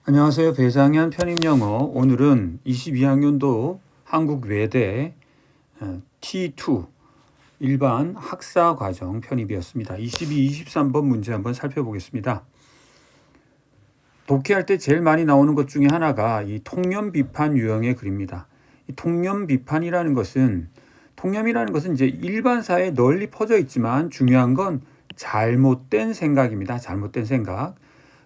안녕하세요. 배상현 편입영어. 오늘은 22학년도 한국외대 T2 일반 학사과정 편입이었습니다. 22, 23번 문제 한번 살펴보겠습니다. 독해할 때 제일 많이 나오는 것 중에 하나가 이 통념 비판 유형의 글입니다. 이 통념 비판이라는 것은 통념이라는 것은 이제 일반 사회에 널리 퍼져 있지만 중요한 건 잘못된 생각입니다. 잘못된 생각.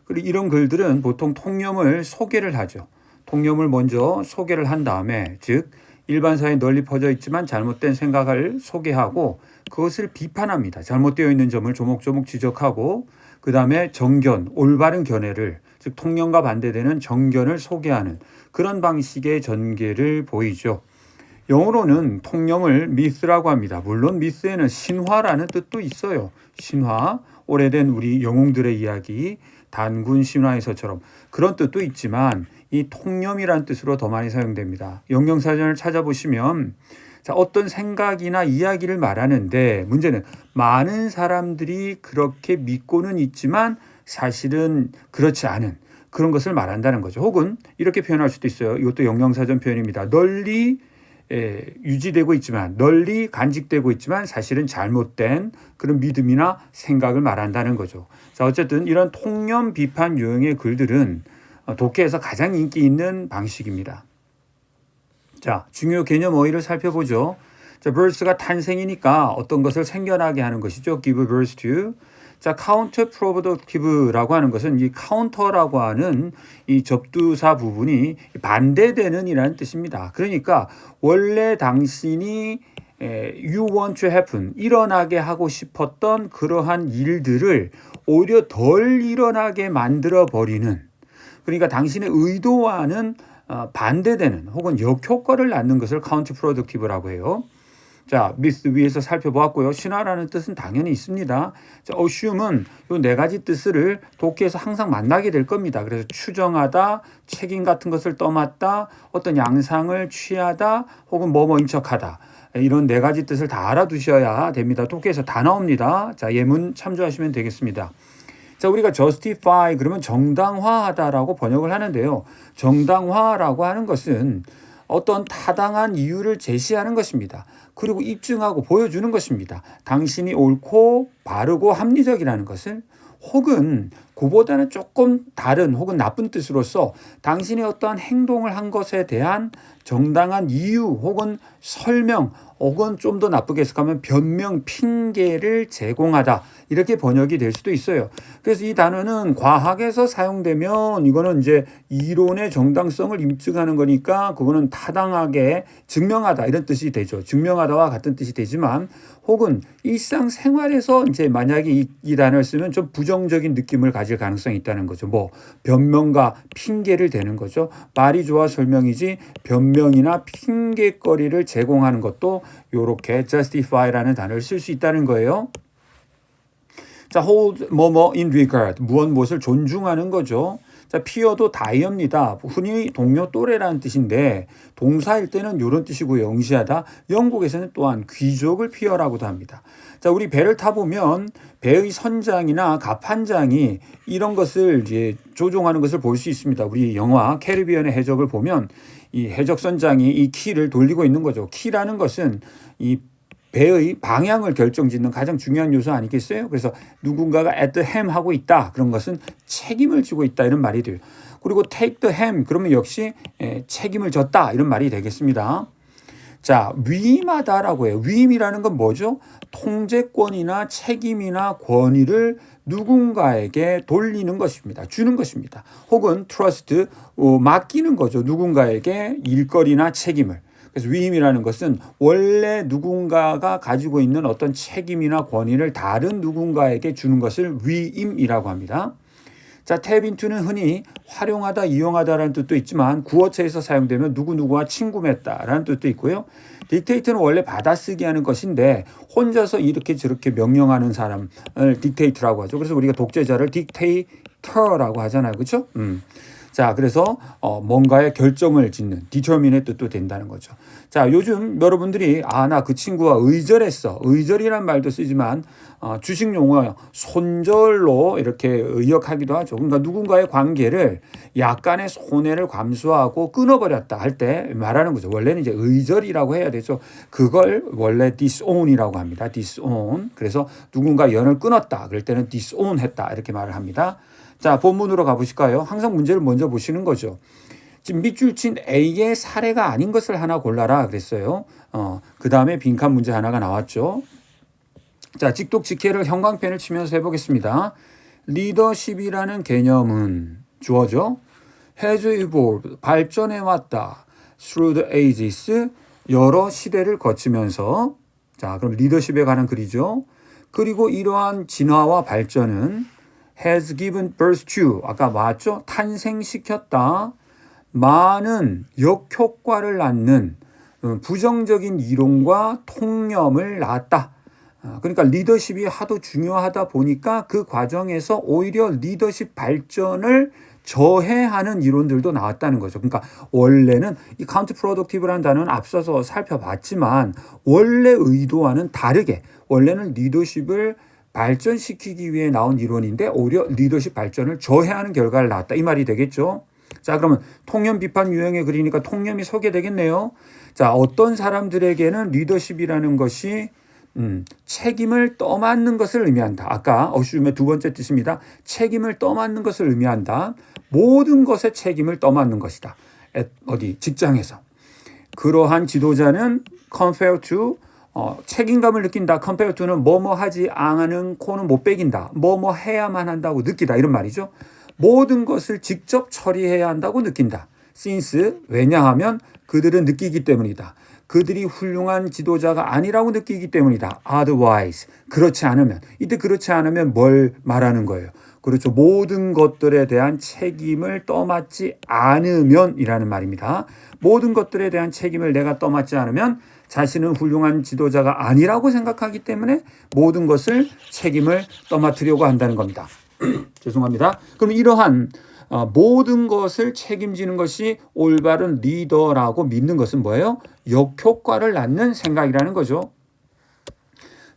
그리고 이런 글들은 보통 통념을 소개를 하죠. 통념을 먼저 소개를 한 다음에, 즉 일반 사회에 널리 퍼져 있지만 잘못된 생각을 소개하고 그것을 비판합니다. 잘못되어 있는 점을 조목조목 지적하고 그 다음에 정견, 올바른 견해를, 즉 통념과 반대되는 정견을 소개하는 그런 방식의 전개를 보이죠. 영어로는 통념을 미스라고 합니다. 물론 미스에는 신화라는 뜻도 있어요. 신화, 오래된 우리 영웅들의 이야기, 단군 신화에서처럼 그런 뜻도 있지만 이 통념이라는 뜻으로 더 많이 사용됩니다. 영영사전을 찾아보시면 어떤 생각이나 이야기를 말하는데 문제는 많은 사람들이 그렇게 믿고는 있지만 사실은 그렇지 않은 그런 것을 말한다는 거죠. 혹은 이렇게 표현할 수도 있어요. 이것도 영영사전 표현입니다. 널리 유지되고 있지만, 널리 간직되고 있지만 사실은 잘못된 그런 믿음이나 생각을 말한다는 거죠. 자, 어쨌든 이런 통념 비판 유형의 글들은 독해에서 가장 인기 있는 방식입니다. 자, 중요 개념 어휘를 살펴보죠. 자, birth가 탄생이니까 어떤 것을 생겨나게 하는 것이죠. give birth to. 자, counterproductive라고 하는 것은 이 counter라고 하는 이 접두사 부분이 반대되는 이라는 뜻입니다. 그러니까 원래 당신이 you want to happen, 일어나게 하고 싶었던 그러한 일들을 오히려 덜 일어나게 만들어 버리는, 그러니까 당신의 의도와는 반대되는 혹은 역효과를 낳는 것을 counterproductive라고 해요. 자, 미스 위에서 살펴보았고요. 신화라는 뜻은 당연히 있습니다. 자, assume은 이 네 가지 뜻을 독해에서 항상 만나게 될 겁니다. 그래서 추정하다, 책임 같은 것을 떠맡다, 어떤 양상을 취하다, 혹은 뭐뭐인 척하다. 이런 네 가지 뜻을 다 알아두셔야 됩니다. 독해에서 다 나옵니다. 자, 예문 참조하시면 되겠습니다. 자, 우리가 justify 그러면 정당화하다라고 번역을 하는데요. 정당화라고 하는 것은 어떤 타당한 이유를 제시하는 것입니다. 그리고 입증하고 보여주는 것입니다. 당신이 옳고 바르고 합리적이라는 것을, 혹은 그보다는 조금 다른 혹은 나쁜 뜻으로서 당신이 어떠한 행동을 한 것에 대한 정당한 이유 혹은 설명, 혹은 좀 더 나쁘게 해석하면 변명, 핑계를 제공하다, 이렇게 번역이 될 수도 있어요. 그래서 이 단어는 과학에서 사용되면 이거는 이제 이론의 정당성을 입증하는 거니까 그거는 타당하게 증명하다 이런 뜻이 되죠. 증명하다와 같은 뜻이 되지만, 혹은 일상생활에서 이제 만약에 이 단어를 쓰면 좀 부정적인 느낌을 가질 가능성이 있다는 거죠. 뭐 변명과 핑계를 대는 거죠. 말이 좋아 설명이지 변명이나 핑계거리를 제공하는 것도 이렇게 justify라는 단어를 쓸 수 있다는 거예요. 자, hold 뭐뭐 in regard, 무엇을 존중하는 거죠. 자, 피어도 다이어입니다. 흔히 동료 또래라는 뜻인데 동사일 때는 이런 뜻이고요. 응시하다. 영국에서는 또한 귀족을 피어라고도 합니다. 자, 우리 배를 타보면 배의 선장이나 갑판장이 이런 것을 이제 조종하는 것을 볼 수 있습니다. 우리 영화 캐리비안의 해적을 보면 이 해적선장이 이 키를 돌리고 있는 거죠. 키라는 것은 이 배의 방향을 결정짓는 가장 중요한 요소 아니겠어요? 그래서 누군가가 at the helm 하고 있다. 그런 것은 책임을 지고 있다. 이런 말이 돼요. 그리고 take the helm 그러면 역시 책임을 졌다. 이런 말이 되겠습니다. 자, 위임하다라고 해요. 위임이라는 건 뭐죠? 통제권이나 책임이나 권위를 누군가에게 돌리는 것입니다. 주는 것입니다. 혹은 trust, 맡기는 거죠. 누군가에게 일거리나 책임을. 그래서 위임이라는 것은 원래 누군가가 가지고 있는 어떤 책임이나 권위를 다른 누군가에게 주는 것을 위임이라고 합니다. 자, tap into는 흔히 활용하다, 이용하다라는 뜻도 있지만 구어체에서 사용되면 누구누구와 친구 맺다라는 뜻도 있고요. dictate는 원래 받아쓰기 하는 것인데 혼자서 이렇게 저렇게 명령하는 사람을 dictate라고 하죠. 그래서 우리가 독재자를 dictator라고 하잖아요. 그렇죠? 자, 그래서 뭔가의 결정을 짓는 determine의 뜻도 된다는 거죠. 자, 요즘 여러분들이 나 그 친구와 의절했어. 의절이란 말도 쓰지만 주식 용어 손절로 이렇게 의역하기도 하죠. 그러니까 누군가의 관계를 약간의 손해를 감수하고 끊어버렸다 할 때 말하는 거죠. 원래는 이제 의절이라고 해야 되죠. 그걸 원래 disown이라고 합니다. disown. 그래서 누군가 연을 끊었다. 그럴 때는 disown 했다. 이렇게 말을 합니다. 자, 본문으로 가보실까요? 항상 문제를 먼저 보시는 거죠. 지금 밑줄 친 A의 사례가 아닌 것을 하나 골라라 그랬어요. 그 다음에 빈칸 문제 하나가 나왔죠. 자, 직독 직해를 형광펜을 치면서 해보겠습니다. 리더십이라는 개념은 주어죠. has evolved, 발전해왔다. through the ages, 여러 시대를 거치면서. 자, 그럼 리더십에 관한 글이죠. 그리고 이러한 진화와 발전은 has given birth to, 아까 맞죠? 탄생시켰다. 많은 역효과를 낳는 부정적인 이론과 통념을 낳았다. 그러니까 리더십이 하도 중요하다 보니까 그 과정에서 오히려 리더십 발전을 저해하는 이론들도 나왔다는 거죠. 그러니까 원래는 이 카운트 프로덕티브라는 단어는 앞서서 살펴봤지만 원래 의도와는 다르게 원래는 리더십을 발전시키기 위해 나온 이론인데 오히려 리더십 발전을 저해하는 결과를 낳았다. 이 말이 되겠죠. 자, 그러면 통념 비판 유형의 글이니까 통념이 소개되겠네요. 자, 어떤 사람들에게는 리더십이라는 것이 책임을 떠맡는 것을 의미한다. 아까 어슈움의 두 번째 뜻입니다. 책임을 떠맡는 것을 의미한다. 모든 것에 책임을 떠맡는 것이다. 어디 직장에서. 그러한 지도자는 compare to 책임감을 느낀다. compare to는 뭐뭐 하지 않은 코는 못 빼긴다. 뭐뭐 해야만 한다고 느끼다. 이런 말이죠. 모든 것을 직접 처리해야 한다고 느낀다. since, 왜냐하면 그들은 느끼기 때문이다. 그들이 훌륭한 지도자가 아니라고 느끼기 때문이다. otherwise, 그렇지 않으면. 이때 그렇지 않으면 뭘 말하는 거예요? 그렇죠. 모든 것들에 대한 책임을 떠맡지 않으면 이라는 말입니다. 모든 것들에 대한 책임을 내가 떠맡지 않으면 자신은 훌륭한 지도자가 아니라고 생각하기 때문에 모든 것을 책임을 떠맡으려고 한다는 겁니다. 죄송합니다. 그럼 이러한 모든 것을 책임지는 것이 올바른 리더라고 믿는 것은 뭐예요? 역효과를 낳는 생각이라는 거죠.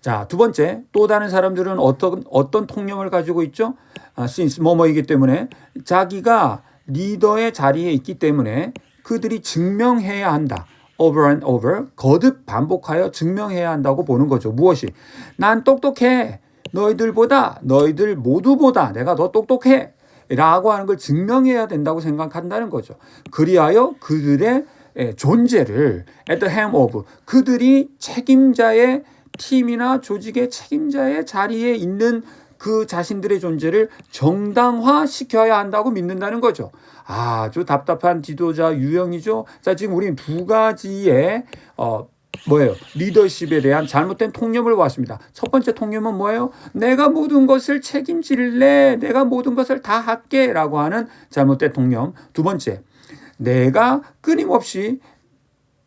자, 두 번째, 또 다른 사람들은 어떤 통념을 가지고 있죠? since 뭐뭐이기 때문에 자기가 리더의 자리에 있기 때문에 그들이 증명해야 한다. over and over, 거듭 반복하여 증명해야 한다고 보는 거죠. 무엇이? 난 똑똑해. 너희들 모두보다 내가 더 똑똑해. 라고 하는 걸 증명해야 된다고 생각한다는 거죠. 그리하여 그들의 존재를 at the helm of, 그들이 책임자의 팀이나 조직의 책임자의 자리에 있는 그 자신들의 존재를 정당화시켜야 한다고 믿는다는 거죠. 아주 답답한 지도자 유형이죠. 자, 지금 우리는 두 가지의 리더십에 대한 잘못된 통념을 보았습니다. 첫 번째 통념은 뭐예요? 내가 모든 것을 책임질래. 내가 모든 것을 다 할게. 라고 하는 잘못된 통념. 두 번째, 내가 끊임없이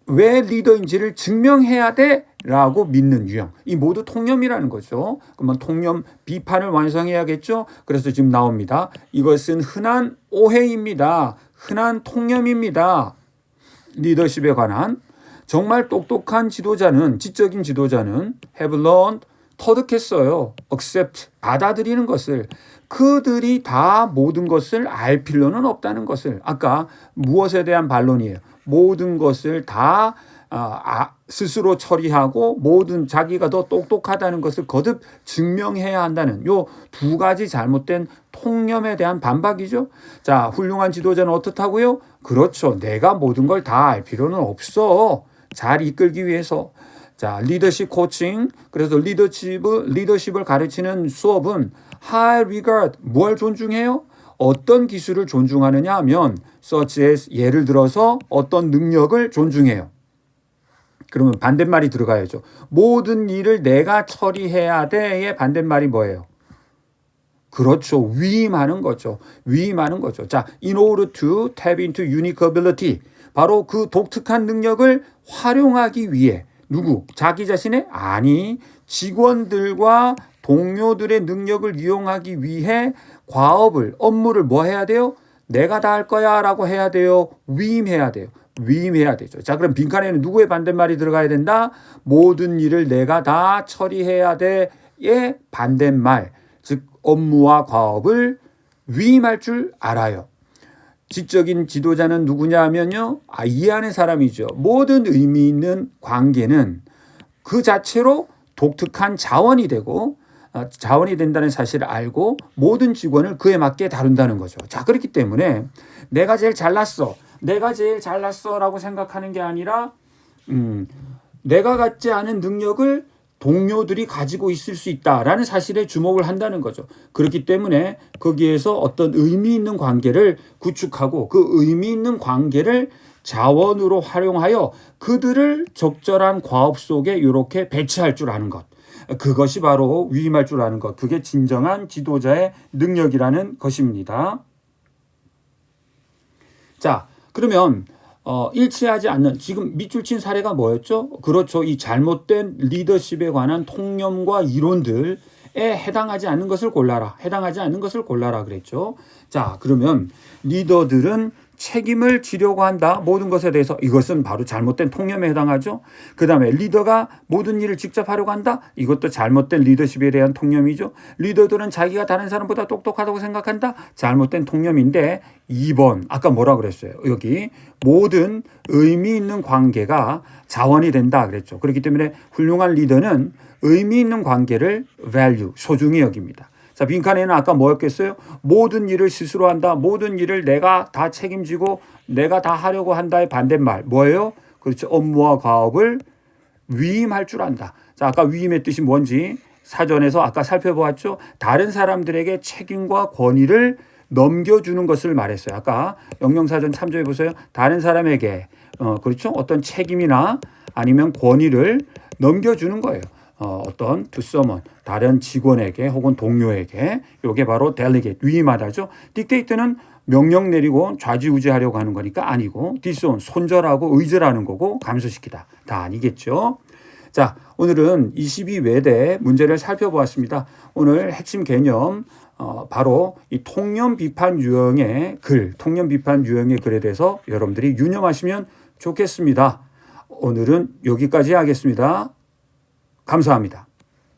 왜 리더인지를 증명해야 돼. 라고 믿는 유형. 이 모두 통념이라는 거죠. 그러면 통념 비판을 완성해야겠죠. 그래서 지금 나옵니다. 이것은 흔한 오해입니다. 흔한 통념입니다. 리더십에 관한. 정말 똑똑한 지도자는, 지적인 지도자는 have learned, 터득했어요. accept, 받아들이는 것을. 그들이 다 모든 것을 알 필요는 없다는 것을. 아까 무엇에 대한 반론이에요? 모든 것을 다 스스로 처리하고 모든 자기가 더 똑똑하다는 것을 거듭 증명해야 한다는 요 두 가지 잘못된 통념에 대한 반박이죠. 자, 훌륭한 지도자는 어떻다고요? 그렇죠. 내가 모든 걸 다 알 필요는 없어. 잘 이끌기 위해서. 자, 리더십 코칭. 그래서 리더십을 가르치는 수업은 high regard, 뭘 존중해요? 어떤 기술을 존중하느냐 하면 such as, 예를 들어서 어떤 능력을 존중해요. 그러면 반대말이 들어가야죠. 모든 일을 내가 처리해야 돼의 반대말이 뭐예요? 그렇죠. 위임하는 거죠. 위임하는 거죠. 자, in order to tap into unique ability. 바로 그 독특한 능력을 활용하기 위해 누구? 자기 자신의? 아니, 직원들과 동료들의 능력을 이용하기 위해 업무를 뭐 해야 돼요? 내가 다 할 거야 라고 해야 돼요? 위임해야 돼요? 위임해야 되죠. 자, 그럼 빈칸에는 누구의 반대말이 들어가야 된다? 모든 일을 내가 다 처리해야 돼의 반대말, 즉 업무와 과업을 위임할 줄 알아요. 지적인 지도자는 누구냐 하면요, 이해하는 사람이죠. 모든 의미 있는 관계는 그 자체로 독특한 자원이 되고 자원이 된다는 사실을 알고 모든 직원을 그에 맞게 다룬다는 거죠. 자, 그렇기 때문에 내가 제일 잘났어, 내가 제일 잘났어 라고 생각하는 게 아니라 내가 갖지 않은 능력을 동료들이 가지고 있을 수 있다라는 사실에 주목을 한다는 거죠. 그렇기 때문에 거기에서 어떤 의미 있는 관계를 구축하고 그 의미 있는 관계를 자원으로 활용하여 그들을 적절한 과업 속에 이렇게 배치할 줄 아는 것. 그것이 바로 위임할 줄 아는 것. 그게 진정한 지도자의 능력이라는 것입니다. 자, 그러면 일치하지 않는, 지금 밑줄 친 사례가 뭐였죠? 그렇죠. 이 잘못된 리더십에 관한 통념과 이론들에 해당하지 않는 것을 골라라. 해당하지 않는 것을 골라라 그랬죠. 자, 그러면 리더들은 책임을 지려고 한다. 모든 것에 대해서. 이것은 바로 잘못된 통념에 해당하죠. 그 다음에 리더가 모든 일을 직접 하려고 한다. 이것도 잘못된 리더십에 대한 통념이죠. 리더들은 자기가 다른 사람보다 똑똑하다고 생각한다. 잘못된 통념인데 2번 아까 뭐라 그랬어요? 여기 모든 의미 있는 관계가 자원이 된다 그랬죠. 그렇기 때문에 훌륭한 리더는 의미 있는 관계를 value, 소중히 여깁니다. 자, 빈칸에는 아까 뭐였겠어요? 모든 일을 스스로 한다. 모든 일을 내가 다 책임지고 내가 다 하려고 한다의 반대말. 뭐예요? 그렇죠. 업무와 과업을 위임할 줄 안다. 자, 아까 위임의 뜻이 뭔지 사전에서 아까 살펴보았죠. 다른 사람들에게 책임과 권위를 넘겨주는 것을 말했어요. 아까 영영사전 참조해 보세요. 다른 사람에게 그렇죠. 어떤 책임이나 아니면 권위를 넘겨주는 거예요. 어떤 to someone, 다른 직원에게 혹은 동료에게. 이게 바로 delegate, 위임하다죠. dictate는 명령 내리고 좌지우지하려고 하는 거니까 아니고, disown, 손절하고 의절하는 거고, 감소시키다. 다 아니겠죠. 자, 오늘은 22외대 문제를 살펴보았습니다. 오늘 핵심 개념 바로 이 통념 비판 유형의 글, 통념 비판 유형의 글에 대해서 여러분들이 유념하시면 좋겠습니다. 오늘은 여기까지 하겠습니다. 감사합니다.